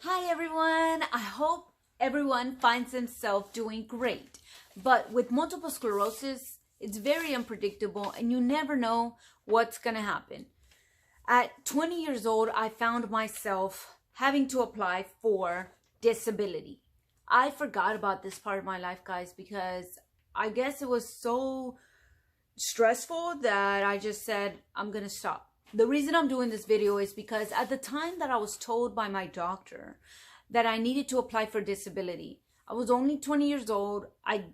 Hi everyone, I hope everyone finds themselves doing great. But with multiple sclerosis, it's very unpredictable and you never know what's going to happen. At 20 years old, I found myself having to apply for disability. I forgot about this part of my life, guys, because I guess it was so stressful that I just said, I'm going to stop. The reason I'm doing this video is because at the time that I was told by my doctor that I needed to apply for disability, I was only 20 years old. I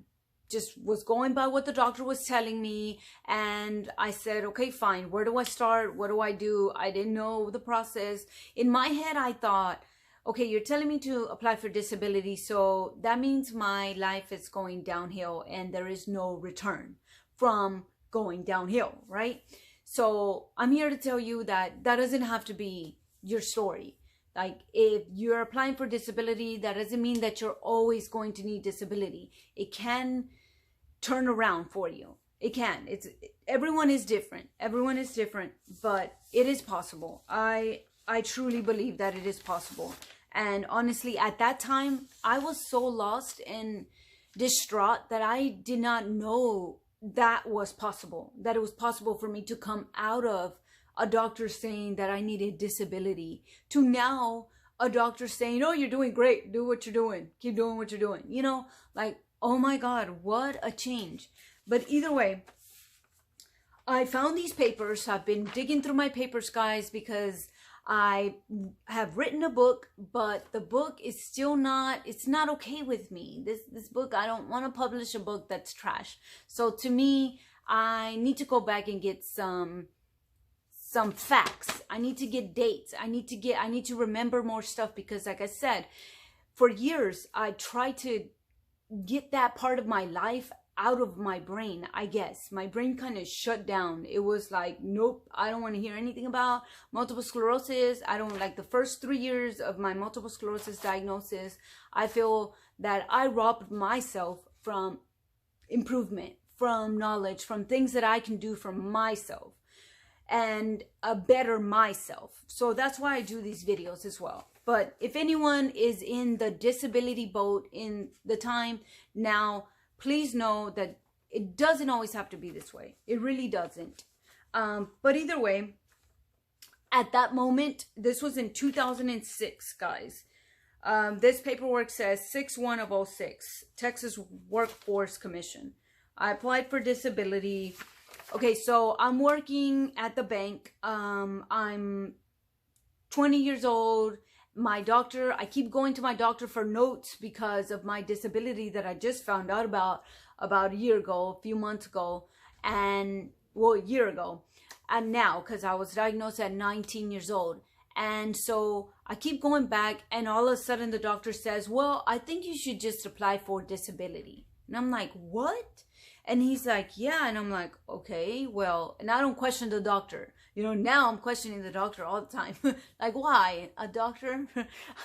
just was going by what the doctor was telling me. And I said, okay, fine. Where do I start? What do I do? I didn't know the process. In my head, I thought, okay, you're telling me to apply for disability. So that means my life is going downhill and there is no return from going downhill, right? So I'm here to tell you that that doesn't have to be your story. Like, if you're applying for disability, that doesn't mean that you're always going to need disability. It can turn around for you. It can. Everyone is different. Everyone is different, but it is possible. I truly believe that it is possible. And honestly, at that time, I was so lost and distraught that I did not know that was possible, that it was possible for me to come out of a doctor saying that I needed disability to now a doctor saying, oh, you're doing great, do what you're doing, keep doing what you're doing, you know, like, oh my God, what a change. But either way, I found these papers. I've been digging through my papers, guys, because I have written a book, but the book is still not, it's not okay with me. This book, I don't want to publish a book that's trash. So to me, I need to go back and get some facts. I need to get dates. I need to remember more stuff because, like I said, for years, I tried to get that part of my life out of my brain. I guess my brain kind of shut down. It was like, nope, I don't want to hear anything about multiple sclerosis. I don't like the first 3 years of my multiple sclerosis diagnosis. I feel that I robbed myself from improvement, from knowledge, from things that I can do for myself and a better myself. So that's why I do these videos as well. But if anyone is in the disability boat in the time now, please know that it doesn't always have to be this way. It really doesn't. But either way, at that moment, this was in 2006, guys. This paperwork says 6/1 of 06, Texas Workforce Commission. I applied for disability. Okay, so I'm working at the bank. I'm 20 years old. My doctor, I keep going to my doctor for notes because of my disability that I just found out about a year ago, a few months ago, and well, a year ago. And now, because I was diagnosed at 19 years old. And so I keep going back and all of a sudden the doctor says, well, I think you should just apply for disability. And I'm like, what? And he's like, yeah. And I'm like, okay, well, and I don't question the doctor. You know, now I'm questioning the doctor all the time. Like, why? A doctor?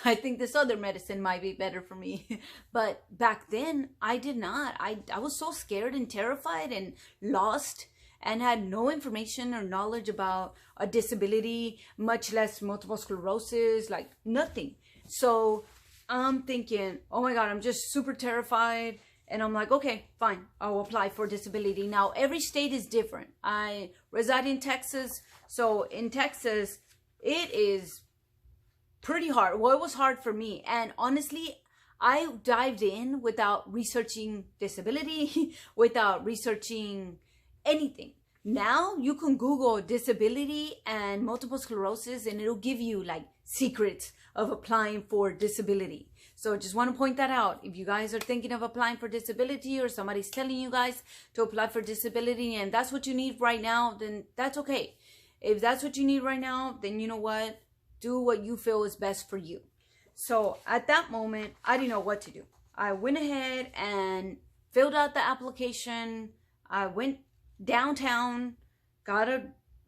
I think this other medicine might be better for me. But back then, I did not. I was so scared and terrified and lost and had no information or knowledge about a disability, much less multiple sclerosis, like nothing. So I'm thinking, oh my God, I'm just super terrified. And I'm like, okay, fine, I'll apply for disability. Now, every state is different. I reside in Texas. So in Texas, it is pretty hard. Well, it was hard for me. And honestly, I dived in without researching disability, without researching anything. Now you can Google disability and multiple sclerosis and it'll give you like secrets of applying for disability. So just want to point that out. If you guys are thinking of applying for disability or somebody's telling you guys to apply for disability and that's what you need right now, then that's okay. If that's what you need right now, then you know what? Do what you feel is best for you. So at that moment, I didn't know what to do. I went ahead and filled out the application. I went downtown, got a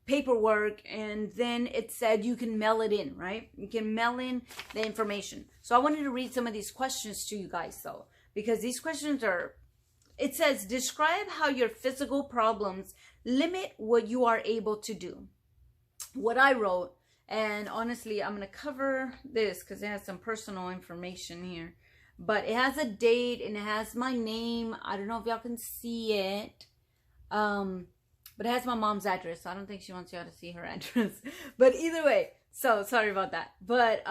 paperwork, and then it said you can mail it in, right? You can mail in the information. So I wanted to read some of these questions to you guys though, because these questions are, it says, describe how your physical problems limit what you are able to do. What I wrote And honestly, I'm going to cover this because it has some personal information here. But it has a date and it has my name. I don't know if y'all can see it. But it has my mom's address. So I don't think she wants y'all to see her address. But either way, so sorry about that. But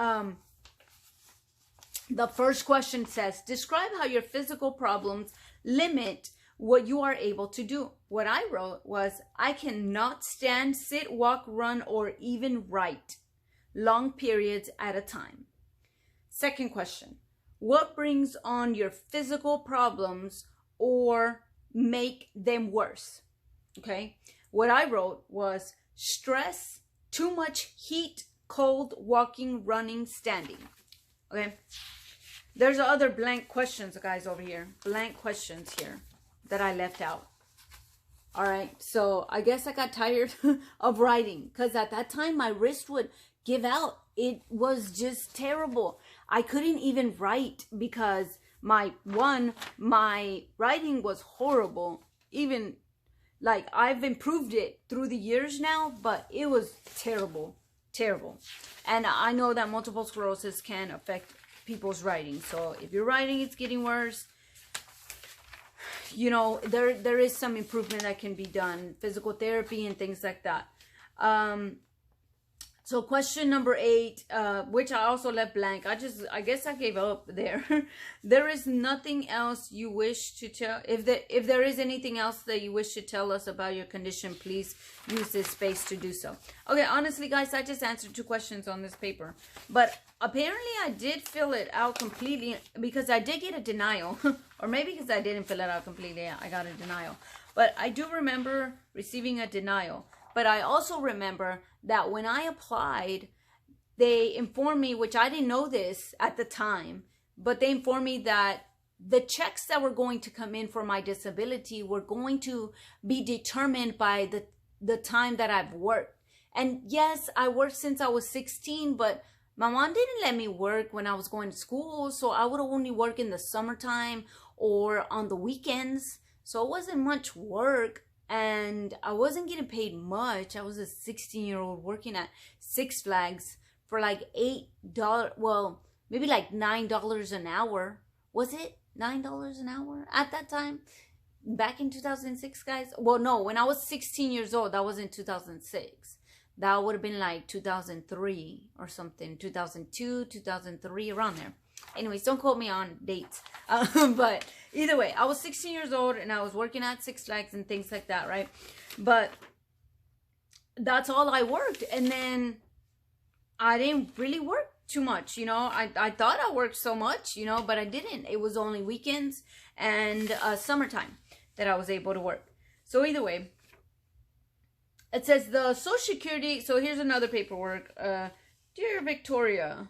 the first question says, describe how your physical problems limit what you are able to do. What I wrote was, I cannot stand, sit, walk, run, or even write long periods at a time. Second question, what brings on your physical problems or make them worse? Okay, what I wrote was stress, too much heat, cold, walking, running, standing. Okay, there's other blank questions, guys, over here. Blank questions here that I left out. All right, so I guess I got tired of writing because at that time my wrist would give out. It was just terrible. I couldn't even write because my writing was horrible. Even like I've improved it through the years now, but it was terrible, terrible. And I know that multiple sclerosis can affect people's writing. So if your writing is getting worse, you know, there is some improvement that can be done, physical therapy and things like that. So question number 8, which I also left blank. I guess I gave up there. There is nothing else you wish to tell. If there is anything else that you wish to tell us about your condition, please use this space to do so. Okay, honestly, guys, I just answered 2 questions on this paper. But apparently I did fill it out completely because I did get a denial. Or maybe because I didn't fill it out completely, I got a denial. But I do remember receiving a denial. But I also remember that when I applied, they informed me, which I didn't know this at the time, but they informed me that the checks that were going to come in for my disability were going to be determined by the time that I've worked. And yes, I worked since I was 16, but my mom didn't let me work when I was going to school, so I would only work in the summertime or on the weekends. So it wasn't much work. And I wasn't getting paid much. I was a 16-year-old working at Six Flags for like $8, well, maybe like $9 an hour. Was it $9 an hour at that time? Back in 2006, guys? Well, no, when I was 16 years old, that was in 2006. That would have been like 2003 or something. 2002, 2003, around there. Anyways, don't quote me on dates. But either way, I was 16 years old and I was working at Six Flags and things like that, right? But that's all I worked. And then I didn't really work too much, you know. I thought I worked so much, you know, but I didn't. It was only weekends and summertime that I was able to work. So either way, it says the Social Security. So here's another paperwork. Dear Victoria,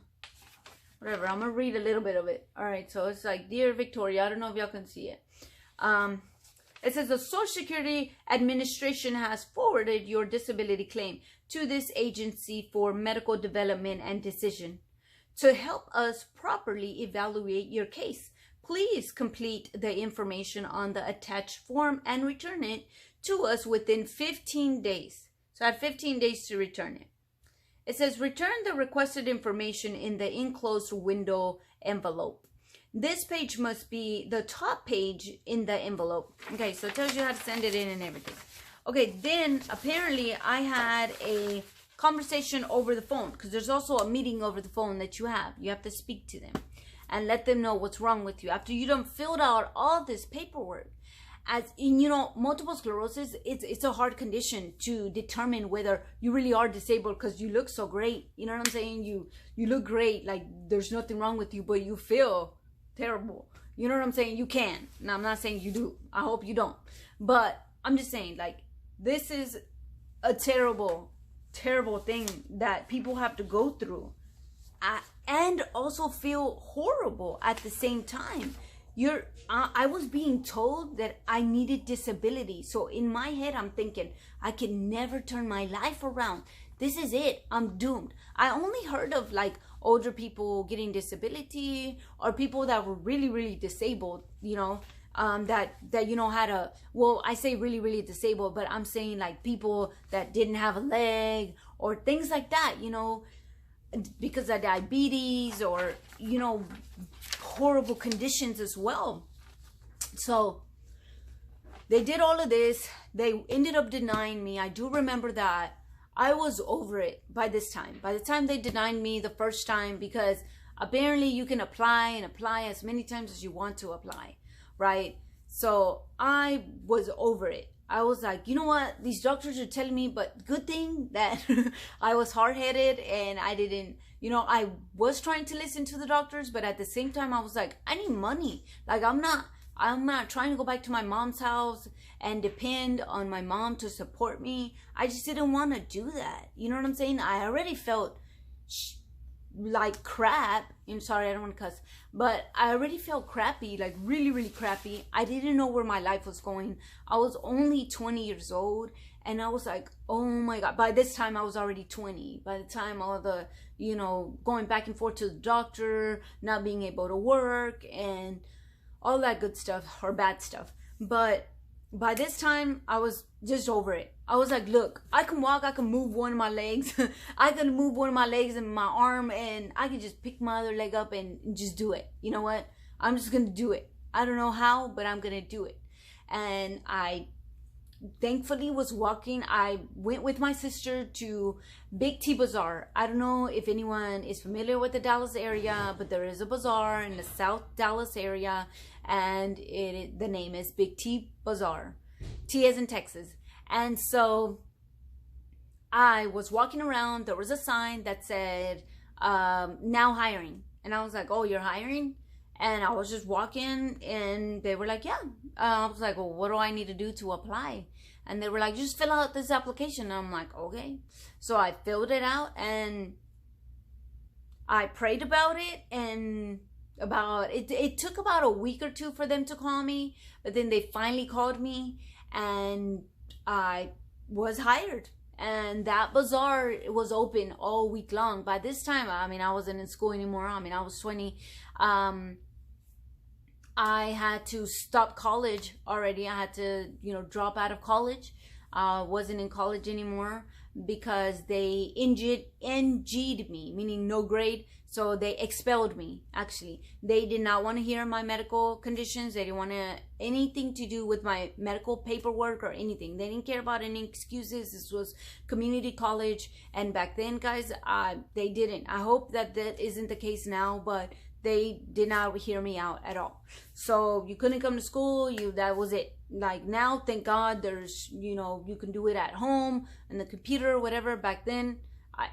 whatever, I'm gonna read a little bit of it. All right, so it's like, Dear Victoria, I don't know if y'all can see it. It says the Social Security Administration has forwarded your disability claim to this agency for medical development and decision. To help us properly evaluate your case, please complete the information on the attached form and return it to us within 15 days. So I have 15 days to return it. It says, return the requested information in the enclosed window envelope. This page must be the top page in the envelope. Okay, so it tells you how to send it in and everything. Okay, then apparently I had a conversation over the phone because there's also a meeting over the phone that you have. You have to speak to them and let them know what's wrong with you after you done filled out all this paperwork. As in, you know, multiple sclerosis, it's a hard condition to determine whether you really are disabled because you look so great. You know what I'm saying? You look great, like there's nothing wrong with you, but you feel terrible. You know what I'm saying? You can. Now, I'm not saying you do. I hope you don't. But I'm just saying, like, this is a terrible, terrible thing that people have to go through. And also feel horrible at the same time. I was being told that I needed disability. So in my head, I'm thinking, I can never turn my life around. This is it. I'm doomed. I only heard of like older people getting disability or people that were really, really disabled, you know, that you know had a, well, I say really, really disabled, but I'm saying like people that didn't have a leg or things like that, you know, because of diabetes or, you know, horrible conditions as well. So they did all of this. They ended up denying me. I do remember that. I was over it by this time. By the time they denied me the first time, because apparently you can apply and apply as many times as you want to apply, right? So I was over it. I was like, you know what? These doctors are telling me, but good thing that I was hard-headed and I didn't, you know, I was trying to listen to the doctors, but at the same time, I was like, I need money. Like, I'm not trying to go back to my mom's house and depend on my mom to support me. I just didn't want to do that. You know what I'm saying? I already felt like crap. I'm sorry, I don't want to cuss, but I already felt crappy, like really, really crappy. I didn't know where my life was going. I was only 20 years old, and I was like, oh my God. By this time, I was already 20. By the time all the, you know, going back and forth to the doctor, not being able to work, and all that good stuff or bad stuff. But by this time, I was just over it. I was like, look, I can walk, I can move one of my legs. I can move one of my legs and my arm, and I can just pick my other leg up and just do it. You know what? I'm just going to do it. I don't know how, but I'm going to do it. And I thankfully was walking. I went with my sister to Big T Bazaar. I don't know if anyone is familiar with the Dallas area, but there is a bazaar in the South Dallas area, and the name is Big T Bazaar. T as in Texas. And so I was walking around. There was a sign that said, now hiring. And I was like, oh, you're hiring? And I was just walking, and they were like, yeah. I was like, well, what do I need to do to apply? And they were like, just fill out this application. And I'm like, okay. So I filled it out, and I prayed about it, and it took about a week or two for them to call me, but then they finally called me, and I was hired. And that bazaar was open all week long. By this time, I mean, I wasn't in school anymore. I mean, I was 20. I had to stop college already. I had to, you know, drop out of college. Wasn't in college anymore because they NG'd me, meaning no grade. So they expelled me, actually. They did not want to hear my medical conditions. They didn't want anything to do with my medical paperwork or anything. They didn't care about any excuses. This was community college. And back then, guys, they didn't. I hope that isn't the case now, but they did not hear me out at all. So you couldn't come to school. That was it. Like now, thank God, there's, you know, you can do it at home and the computer or whatever. Back then,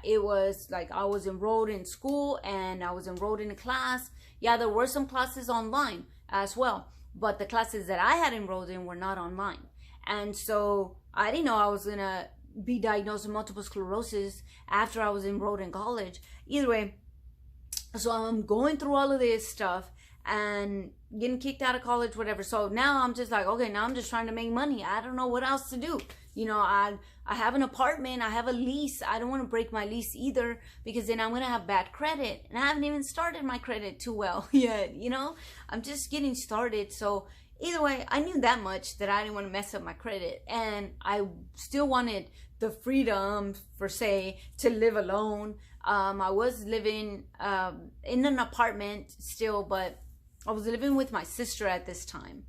it was like I was enrolled in school and I was enrolled in a class. Yeah, there were some classes online as well, but the classes that I had enrolled in were not online. And so I didn't know I was gonna be diagnosed with multiple sclerosis after I was enrolled in college. Either way, so I'm going through all of this stuff and getting kicked out of college, whatever. So now I'm just like, okay, now I'm just trying to make money. I don't know what else to do. You know, I have an apartment. I have a lease. I don't want to break my lease either, because then I'm going to have bad credit. And I haven't even started my credit too well yet, you know. I'm just getting started. So either way, I knew that much, that I didn't want to mess up my credit. And I still wanted the freedom, per se, to live alone. I was living in an apartment still, but I was living with my sister at this time.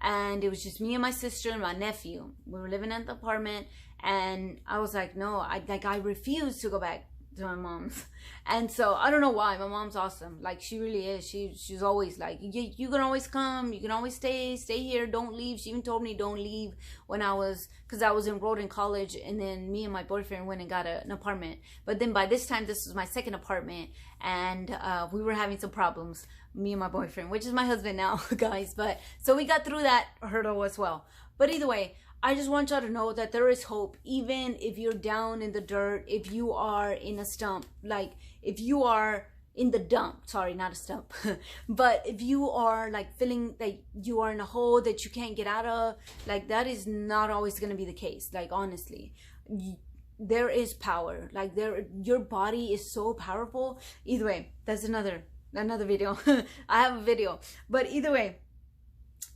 And it was just me and my sister and my nephew. We were living at the apartment, and I was like, no, I refuse to go back to my mom's. And so I don't know why. My mom's awesome. Like, she really is. She's always like, you can always come, you can always stay here, don't leave. She even told me don't leave when because I was enrolled in college, and then me and my boyfriend went and got an apartment. But then by this time, this was my second apartment, and we were having some problems, me and my boyfriend, which is my husband now, guys. But so we got through that hurdle as well. But either way, I just want y'all to know that there is hope, even if you're down in the dirt, if you are in a stump, like if you are in the dump, sorry, not a stump, but if you are like feeling like you are in a hole that you can't get out of, like that is not always going to be the case. Like, honestly, there is power. Like, your body is so powerful. Either way, that's another video. I have a video, but either way,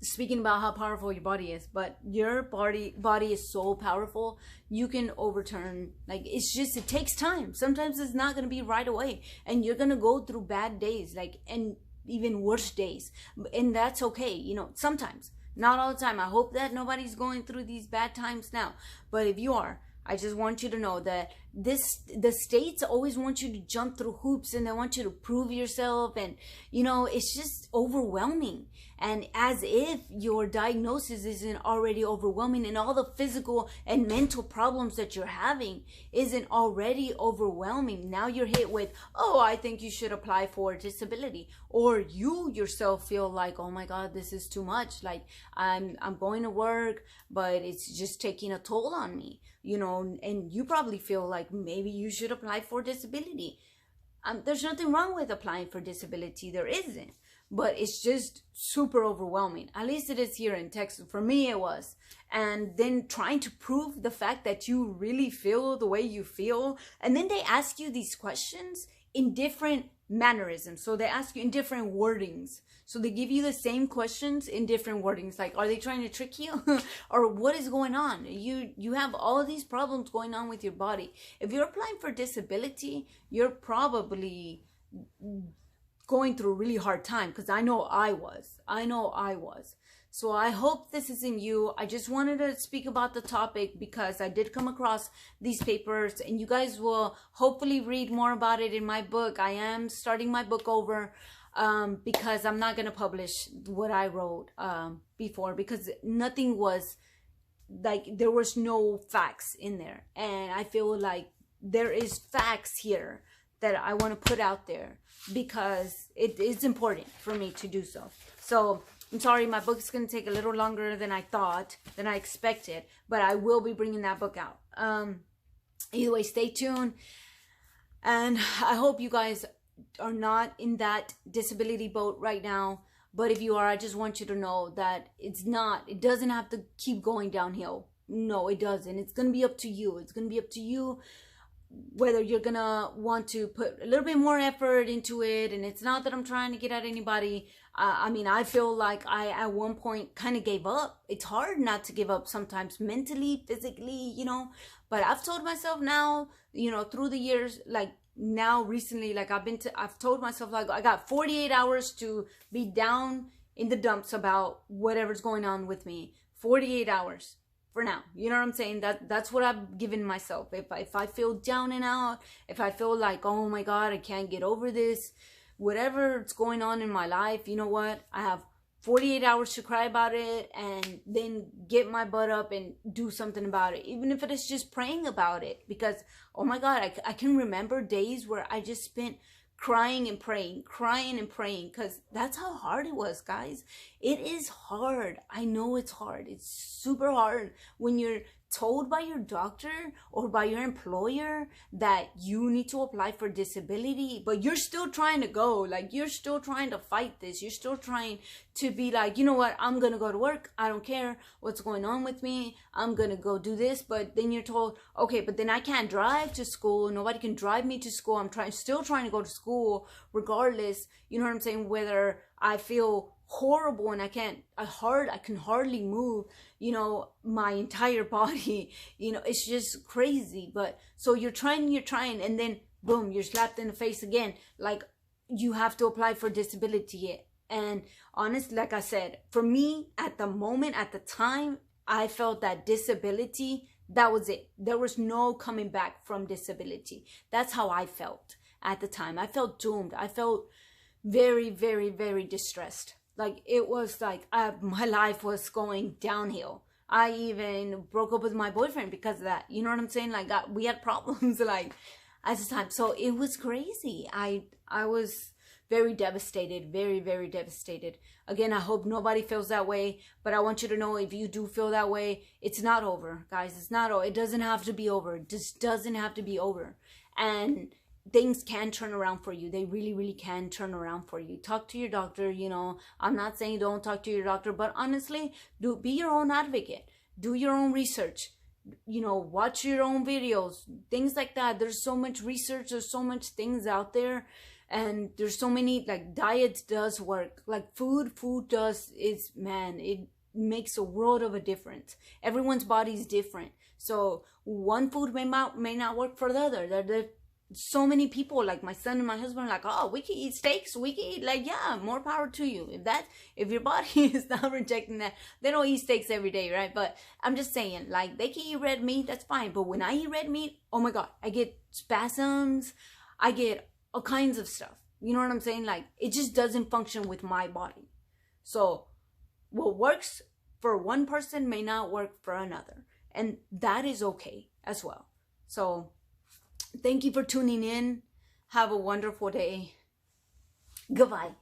speaking about how powerful your body is, but your body is so powerful. You can overturn, like, it's just, it takes time. Sometimes it's not going to be right away, and you're going to go through bad days, like, and even worse days, and that's okay, you know, sometimes, not all the time. I hope that nobody's going through these bad times now, but if you are, I just want you to know that the states always want you to jump through hoops, and they want you to prove yourself, and you know, it's just overwhelming. And as if your diagnosis isn't already overwhelming, and all the physical and mental problems that you're having isn't already overwhelming, now you're hit with, oh, I think you should apply for disability. Or you yourself feel like, oh my God, this is too much. Like, I'm going to work, but it's just taking a toll on me, you know, and you probably feel like maybe you should apply for disability. There's nothing wrong with applying for disability. There isn't. But it's just super overwhelming. At least it is here in Texas. For me, it was. And then trying to prove the fact that you really feel the way you feel. And then they ask you these questions in different mannerisms. So they ask you in different wordings. So they give you the same questions in different wordings. Like, are they trying to trick you? Or what is going on? You have all these problems going on with your body. If you're applying for disability, you're probably going through a really hard time, because I know I was. So I hope this isn't you. I just wanted to speak about the topic because I did come across these papers, and you guys will hopefully read more about it in my book. I am starting my book over because I'm not going to publish what I wrote before, because nothing was, like, there was no facts in there. And I feel like there is facts here that I want to put out there, because it is important for me to do so. So I'm sorry, my book is going to take a little longer than I expected, but I will be bringing that book out. Either way, stay tuned. And I hope you guys are not in that disability boat right now. But if you are, I just want you to know that it doesn't have to keep going downhill. No, it doesn't. It's going to be up to you. It's going to be up to you whether you're gonna want to put a little bit more effort into it. And it's not that I'm trying to get at anybody. I mean, I feel like I at one point kind of gave up. It's hard not to give up sometimes, mentally, physically, you know. But I've told myself now, you know, through the years, like now recently, like I've told myself, like, I got 48 hours to be down in the dumps about whatever's going on with me. 48 hours. For now, you know what I'm saying? That's what I've given myself. If I feel down and out, if I feel like, oh my God, I can't get over this, whatever's going on in my life, you know what? I have 48 hours to cry about it, and then get my butt up and do something about it. Even if it is just praying about it, because, oh my God, I can remember days where I just spent crying and praying, because that's how hard it was, guys. It is hard. I know it's hard. It's super hard when you're told by your doctor or by your employer that you need to apply for disability, but you're still trying to go. Like, you're still trying to fight this. You're still trying to be like, you know what, I'm gonna go to work. I don't care what's going on with me. I'm gonna go do this. But then you're told, okay, but then I can't drive to school. Nobody can drive me to school. I'm still trying to go to school regardless. You know what I'm saying? Whether I feel horrible and I can hardly move, you know, my entire body, you know, it's just crazy. But so you're trying, and then boom, you're slapped in the face again, like, you have to apply for disability. And honestly, like I said, for me at the moment, at the time, I felt that disability, that was it. There was no coming back from disability. That's how I felt at the time. I felt doomed. I felt very, very, very distressed. Like, it was like my life was going downhill. I even broke up with my boyfriend because of that. You know what I'm saying? Like, we had problems, like, at the time. So it was crazy. I was very devastated, very, very devastated. Again, I hope nobody feels that way. But I want you to know, if you do feel that way, it's not over, guys. It's not over. It doesn't have to be over. It just doesn't have to be over. And things can turn around for you. They really, really can turn around for you. Talk to your doctor. You know, I'm not saying don't talk to your doctor, but honestly, be your own advocate. Do your own research. You know, watch your own videos, things like that. There's so much research. There's so much things out there. And there's so many, like, diets does work. Like food does, is, man, it makes a world of a difference. Everyone's body is different. So one food may not work for the other. There's so many people, like my son and my husband, are like, oh, we can eat steaks, we can eat, like, yeah, more power to you. If your body is not rejecting that, they don't eat steaks every day, right? But I'm just saying, like, they can eat red meat, that's fine. But when I eat red meat, oh my God, I get spasms, I get all kinds of stuff. You know what I'm saying? Like, it just doesn't function with my body. So what works for one person may not work for another. And that is okay as well. So thank you for tuning in. Have a wonderful day. Goodbye.